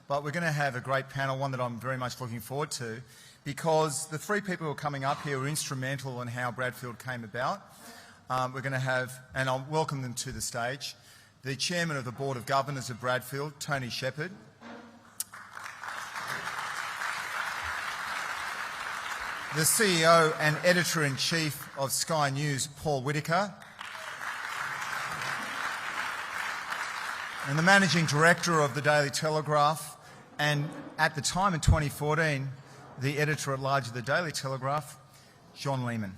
but we're going to have a great panel, one that I'm very much looking forward to, because the three people who are coming up here were instrumental in how Bradfield came about. We're going to have, and I'll welcome them to the stage, the Chairman of the Board of Governors of Bradfield, Tony Shepherd. The CEO and Editor-in-Chief of Sky News, Paul Whittaker. And the Managing Director of the Daily Telegraph, and at the time in 2014, the Editor-at-Large of the Daily Telegraph, John Leman.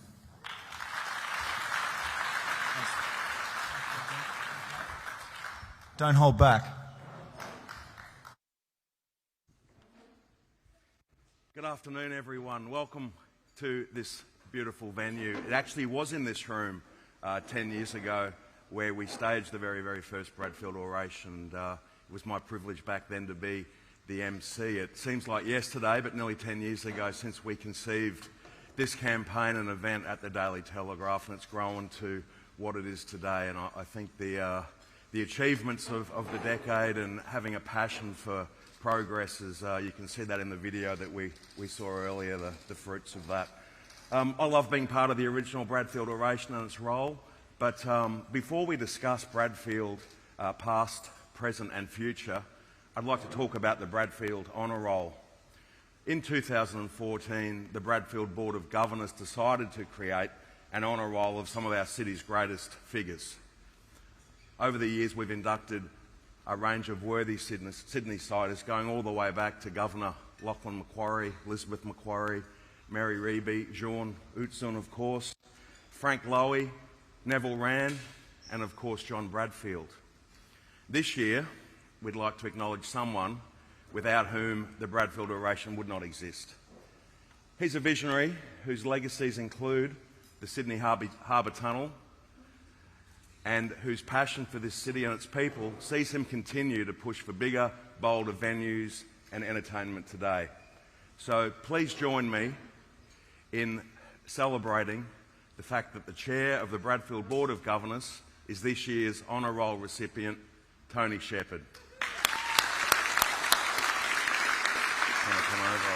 Don't hold back. Good afternoon, everyone. Welcome to this beautiful venue. It actually was in this room 10 years ago where we staged the very, very first Bradfield Oration. And, it was my privilege back then to be the MC. It seems like yesterday, but nearly 10 years ago since we conceived this campaign and event at the Daily Telegraph, and it's grown to what it is today. And I think the achievements of the decade and having a passion for progress is, you can see that in the video that we saw earlier, the fruits of that. I love being part of the original Bradfield Oration and its role, but before we discuss Bradfield past, present and future, I'd like to talk about the Bradfield Honour Roll. In 2014, the Bradfield Board of Governance decided to create an honour roll of some of our city's greatest figures. Over the years, we've inducted a range of worthy Sydney-siders, going all the way back to Governor Lachlan Macquarie, Elizabeth Macquarie, Mary Reeby, Jean Utzon, of course, Frank Lowy, Neville Wran, and of course John Bradfield. This year, we'd like to acknowledge someone without whom the Bradfield Oration would not exist. He's a visionary whose legacies include the Sydney Harbour Tunnel, and whose passion for this city and its people sees him continue to push for bigger, bolder venues and entertainment today. So please join me in celebrating the fact that the Chair of the Bradfield Board of Governance is this year's Honour Roll recipient, Tony Shepherd. Come over.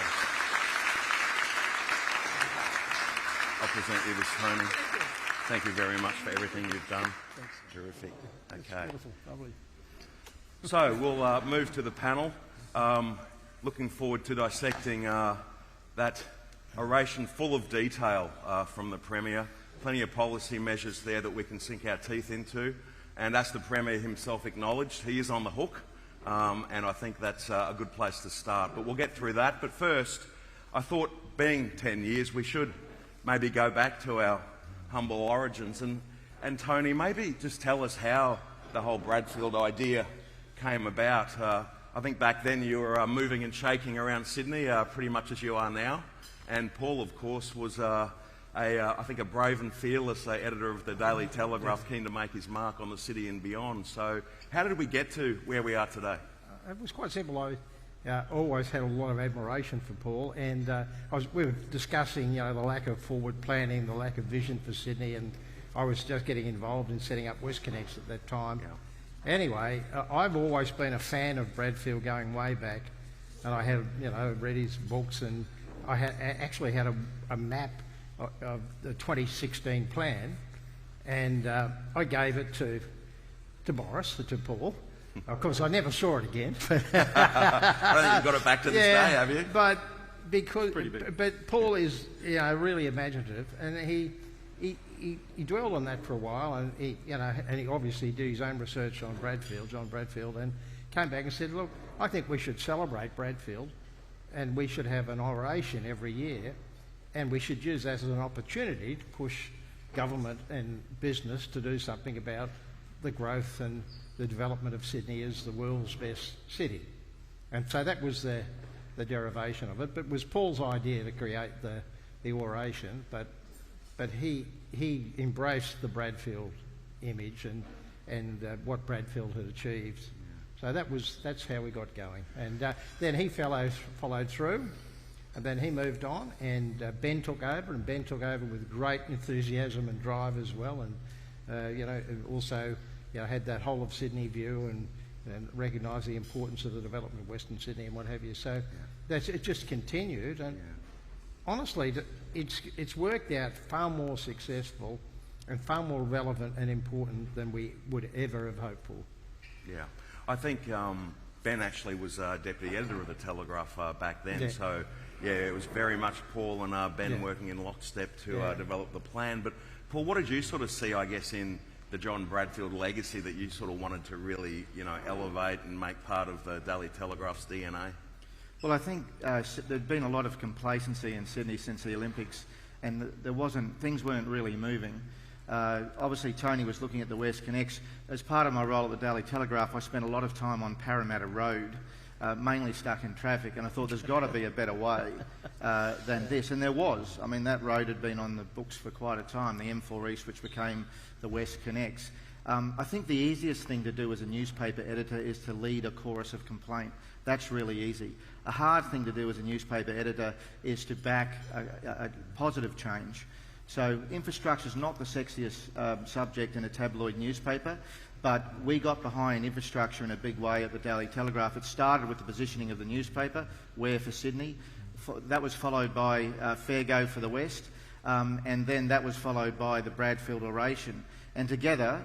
I'll present you this, Tony. Thank you very much for everything you've done. Thanks. Terrific. Okay. That's beautiful. Lovely. So we'll move to the panel. Looking forward to dissecting that oration full of detail from the Premier. Plenty of policy measures there that we can sink our teeth into. And as the Premier himself acknowledged, he is on the hook. And I think that's a good place to start. But we'll get through that. But first, I thought, being 10 years, we should maybe go back to our humble origins. And Tony, maybe just tell us how the whole Bradfield idea came about. I think back then you were moving and shaking around Sydney pretty much as you are now. And Paul, of course, was I think a brave and fearless editor of the Daily Telegraph, keen to make his mark on the city and beyond. So how did we get to where we are today? It was quite simple. I always had a lot of admiration for Paul, and we were discussing, the lack of forward planning, the lack of vision for Sydney, and I was just getting involved in setting up WestConnex at that time. Yeah. Anyway, I've always been a fan of Bradfield going way back, and I had, read his books, and I actually had a map of the 2016 plan, and I gave it to Boris, to Paul. Of course, I never saw it again. I don't think you've got it back to this day, have you? But Paul is, really imaginative, and he dwelled on that for a while, and he obviously did his own research on John Bradfield, and came back and said, look, I think we should celebrate Bradfield, and we should have an oration every year, and we should use that as an opportunity to push government and business to do something about the growth and the development of Sydney as the world's best city. And so that was the derivation of it. But it was Paul's idea to create the oration, but he embraced the Bradfield image and what Bradfield had achieved. So that's how we got going. And then he followed through, and then he moved on, and Ben took over, with great enthusiasm and drive as well, and also had that whole of Sydney view, and recognise the importance of the development of Western Sydney and what have you. So it just continued, and honestly, it's worked out far more successful and far more relevant and important than we would ever have hoped for. Yeah, I think Ben actually was deputy editor of the Telegraph back then, so yeah, it was very much Paul and Ben working in lockstep to develop the plan. But Paul, what did you sort of see, I guess, in the John Bradfield legacy that you sort of wanted to really, elevate and make part of the Daily Telegraph's DNA? Well, I think there'd been a lot of complacency in Sydney since the Olympics, and things weren't really moving. Obviously, Tony was looking at the West Connects. As part of my role at the Daily Telegraph, I spent a lot of time on Parramatta Road, mainly stuck in traffic, and I thought there's got to be a better way than this, and there was. I mean, that road had been on the books for quite a time, the M4 East, which became the West Connects. I think the easiest thing to do as a newspaper editor is to lead a chorus of complaint. That's really easy. A hard thing to do as a newspaper editor is to back a positive change. So infrastructure is not the sexiest subject in a tabloid newspaper, but we got behind infrastructure in a big way at the Daily Telegraph. It started with the positioning of the newspaper, Where for Sydney. That was followed by Fair Go for the West, and then that was followed by the Bradfield Oration. And together,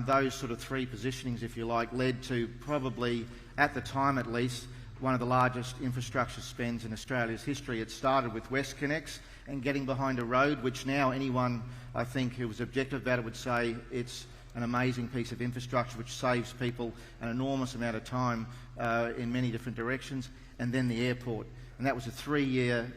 those sort of three positionings, if you like, led to probably, at the time at least, one of the largest infrastructure spends in Australia's history. It started with West Connects and getting behind a road, which now anyone, I think, who was objective about it would say it's an amazing piece of infrastructure which saves people an enormous amount of time in many different directions, and then the airport. And that was a 3-year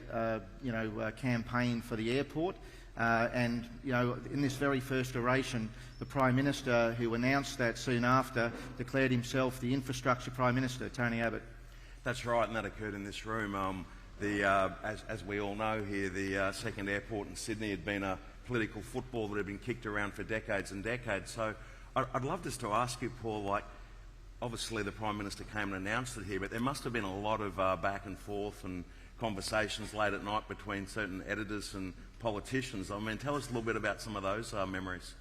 campaign for the airport. And in this very first oration, the Prime Minister, who announced that soon after, declared himself the Infrastructure Prime Minister, Tony Abbott. That's right, and that occurred in this room. As we all know here, the second airport in Sydney had been a political football that had been kicked around for decades and decades. So I'd love just to ask you, Paul, obviously the Prime Minister came and announced it here, but there must have been a lot of back and forth and conversations late at night between certain editors and politicians. I mean, tell us a little bit about some of those memories.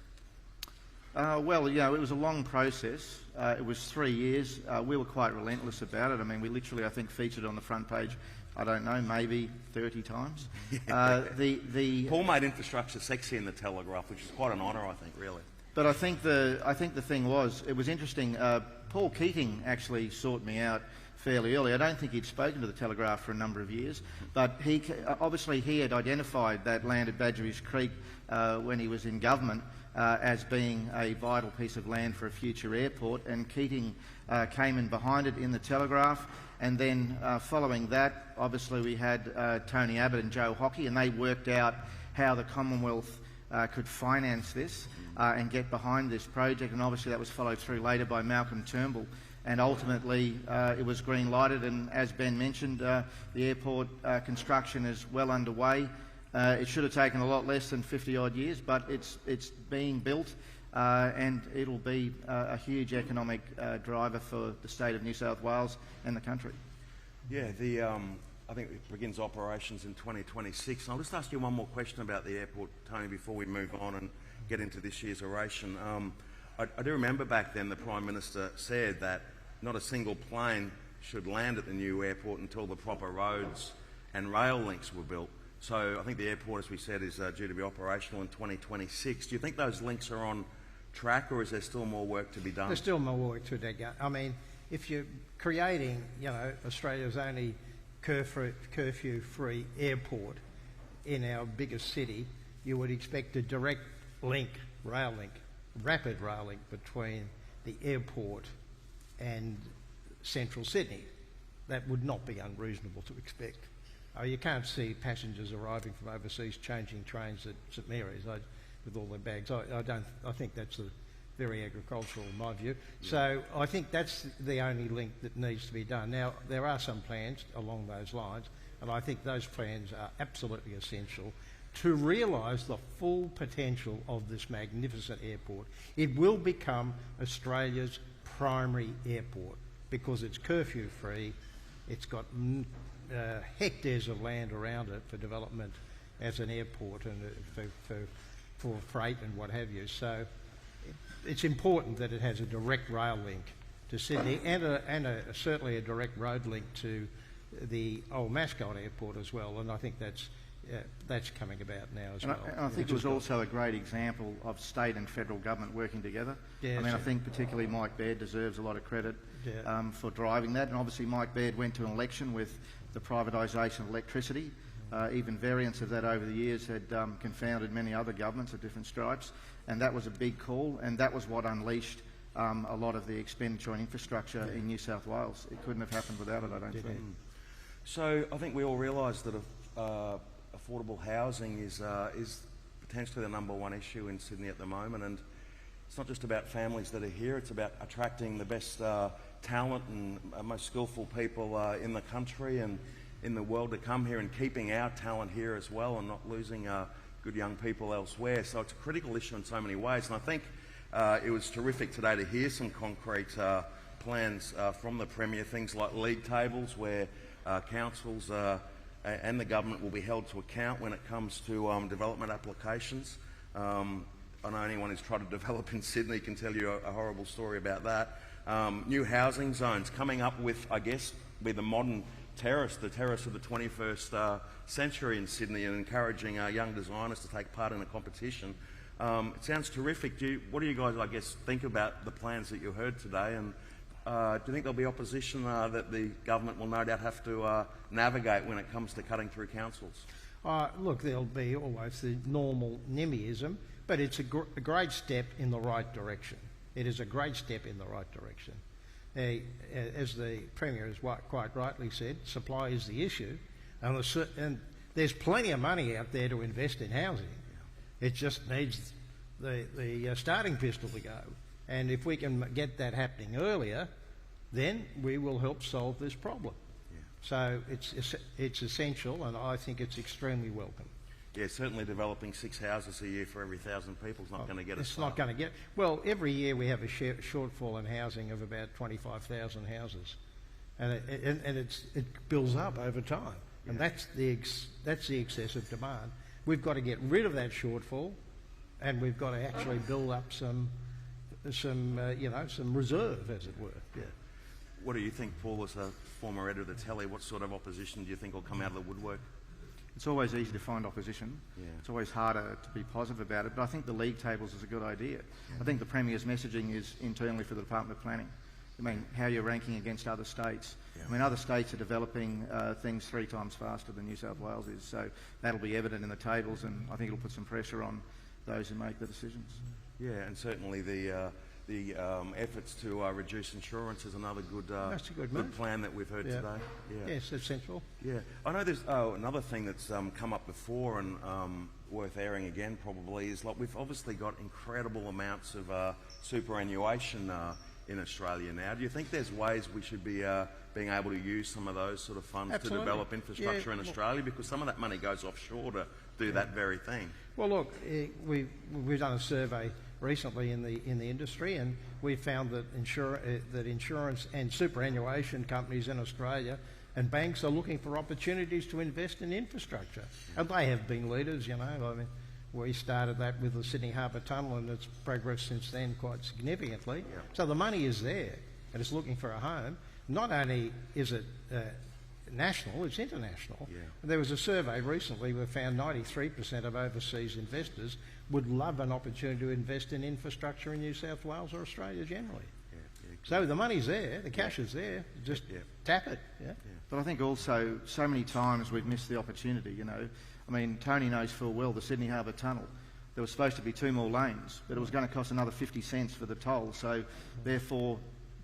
Well, it was a long process. It was 3 years. We were quite relentless about it. I mean, we literally, I think, featured on the front page, I don't know, maybe 30 times. Paul made infrastructure sexy in the Telegraph, which is quite an honour, I think, really. But I think the thing was, it was interesting. Paul Keating actually sought me out fairly early. I don't think he'd spoken to the Telegraph for a number of years, but he had identified that land at Badgerys Creek when he was in government as being a vital piece of land for a future airport, and Keating came in behind it in the Telegraph. And then following that, obviously we had Tony Abbott and Joe Hockey, and they worked out how the Commonwealth could finance this and get behind this project, and obviously that was followed through later by Malcolm Turnbull, and ultimately it was green-lighted, and as Ben mentioned, the airport construction is well underway. It should have taken a lot less than 50-odd years, but it's being built, and it'll be a huge economic driver for the state of New South Wales and the country. Yeah, I think it begins operations in 2026. And I'll just ask you one more question about the airport, Tony, before we move on and get into this year's oration. I do remember back then the Prime Minister said that not a single plane should land at the new airport until the proper roads and rail links were built. So I think the airport, as we said, is due to be operational in 2026. Do you think those links are on track, or is there still more work to be done? There's still more work to be done. I mean, if you're creating, Australia's only curfew-free airport in our biggest city, you would expect a direct rapid rail link between the airport and central Sydney. That would not be unreasonable to expect. You can't see passengers arriving from overseas changing trains at St Mary's with all their bags. I think that's very agricultural in my view. Yeah. So I think that's the only link that needs to be done. Now, there are some plans along those lines, and I think those plans are absolutely essential to realise the full potential of this magnificent airport. It will become Australia's primary airport because it's curfew-free, it's got hectares of land around it for development as an airport and for freight and what have you. So it's important that it has a direct rail link to Sydney, and certainly a direct road link to the old Mascot Airport as well, and I think that's coming about now as well. I think it was also a great example of state and federal government working together. Yes, I think particularly Mike Baird deserves a lot of credit for driving that, and obviously Mike Baird went to an election with the privatisation of electricity. Even variants of that over the years had confounded many other governments of different stripes, and that was a big call, and that was what unleashed a lot of the expenditure on infrastructure in New South Wales. It couldn't have happened without it, I don't think. So I think we all realise that affordable housing is potentially the #1 issue in Sydney at the moment, and it's not just about families that are here, it's about attracting the best talent and most skillful people in the country and in the world to come here, and keeping our talent here as well and not losing good young people elsewhere. So it's a critical issue in so many ways, and I think it was terrific today to hear some concrete plans from the Premier, things like league tables where councils and the government will be held to account when it comes to development applications. I know anyone who's tried to develop in Sydney can tell you a horrible story about that. New housing zones coming up with, I guess, with the modern terrace, the terrace of the 21st century in Sydney, and encouraging young designers to take part in a competition. It sounds terrific. What do you guys, I guess, think about the plans that you heard today, and do you think there'll be opposition that the government will no doubt have to navigate when it comes to cutting through councils? Look, there'll be always the normal NIMBYism, but it's a great step in the right direction. It is a great step in the right direction. As the Premier has quite rightly said, supply is the issue, and there's plenty of money out there to invest in housing. It just needs the starting pistol to go. And if we can get that happening earlier, then we will help solve this problem. Yeah. So it's essential, and I think it's extremely welcome. Yeah, certainly developing 6 houses a year for every 1,000 people is not going to get us. It's not going to get. Well, every year we have a shortfall in housing of about 25,000 houses, and it builds up over time, and that's the excessive demand. We've got to get rid of that shortfall, and we've got to actually build up some reserve, as it were. Yeah. What do you think, Paul, as a former editor of the Telly? What sort of opposition do you think will come out of the woodwork? It's always easy to find opposition. Yeah. It's always harder to be positive about it, but I think the league tables is a good idea. Yeah. I think the Premier's messaging is internally for the Department of Planning. I mean, how you're ranking against other states. Yeah. I mean, other states are developing things 3 times faster than New South Wales is, so that'll be evident in the tables, and I think it'll put some pressure on those who make the decisions. Yeah, and certainly the efforts to reduce insurance is another good plan that we've heard today. Yeah. Yes, it's central. Yeah, I know there's another thing that's come up before and worth airing again probably is like we've obviously got incredible amounts of superannuation in Australia now. Do you think there's ways we should be being able to use some of those sort of funds to develop infrastructure in Australia, because some of that money goes offshore to do that very thing? Well, look, we've done a survey recently in the industry, and we found that insurance and superannuation companies in Australia and banks are looking for opportunities to invest in infrastructure, and they have been leaders. I mean, we started that with the Sydney Harbour Tunnel, and it's progressed since then quite significantly. Yeah. So the money is there, and it's looking for a home. Not only is it national, it's international. Yeah. There was a survey recently where found 93% of overseas investors would love an opportunity to invest in infrastructure in New South Wales or Australia generally. So the money's there, the cash is there, just tap it. Yeah. But I think also so many times we've missed the opportunity, I mean, Tony knows full well the Sydney Harbour Tunnel. There was supposed to be 2 more lanes, but it was going to cost another 50 cents for the toll, so therefore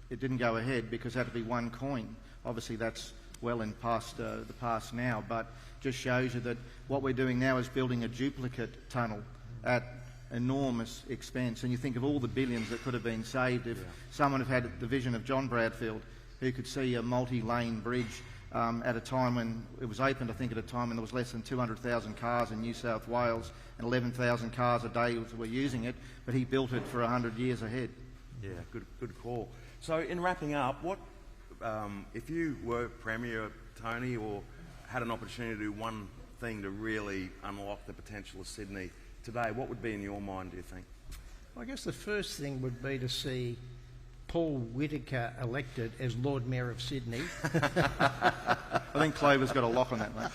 it didn't go ahead because it had to be 1 coin. Obviously that's well in the past now, but just shows you that what we're doing now is building a duplicate tunnel at enormous expense, and you think of all the billions that could have been saved if someone had had the vision of John Bradfield, who could see a multi-lane bridge at a time when it was opened, I think at a time when there was less than 200,000 cars in New South Wales and 11,000 cars a day were using it, but he built it for 100 years ahead. Yeah, good call. So in wrapping up, what if you were Premier, Tony, or had an opportunity to do one thing to really unlock the potential of Sydney today, what would be in your mind, do you think? Well, I guess the first thing would be to see Paul Whittaker elected as Lord Mayor of Sydney. I think Clover's got a lock on that, mate.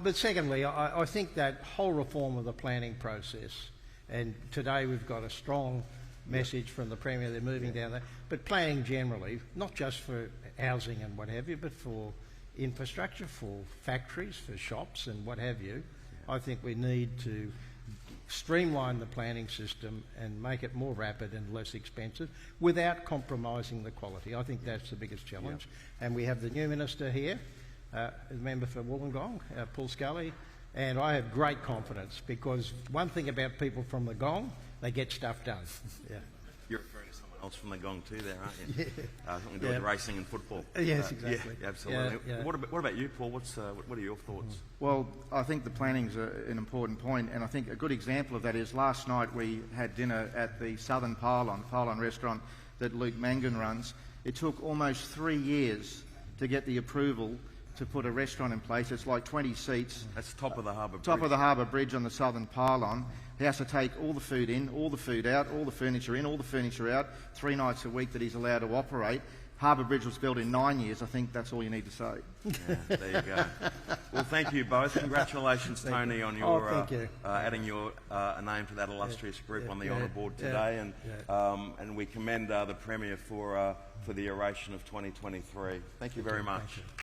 But secondly, I think that whole reform of the planning process, and today we've got a strong message from the Premier, they're moving down there, but planning generally, not just for housing and what have you, but for infrastructure, for factories, for shops and what have you. I think we need to streamline the planning system and make it more rapid and less expensive without compromising the quality. I think that's the biggest challenge. And we have the new Minister here, a member for Wollongong, Paul Scully, and I have great confidence because one thing about people from the Gong, they get stuff done. Yeah. You're referring to someone else from the Gong too there, aren't you? Yeah. Something to do with racing and football. Yes, exactly. Yeah, absolutely. Yeah. What about you, Paul? What are your thoughts? Well, I think the planning's an important point, and I think a good example of that is last night we had dinner at the Southern Pylon restaurant that Luke Mangan runs. It took almost 3 years to get the approval to put a restaurant in place. It's like 20 seats. That's top of the Harbour Bridge. Top of the Harbour Bridge on the Southern Pylon. He has to take all the food in, all the food out, all the furniture in, all the furniture out, 3 nights a week that he's allowed to operate. Harbour Bridge was built in 9 years. I think that's all you need to say. Yeah, there you go. Well, thank you both. Congratulations, Tony, on your adding your name to that illustrious group on the Honour Board today, and we commend the Premier for the oration of 2023. Thank you very much.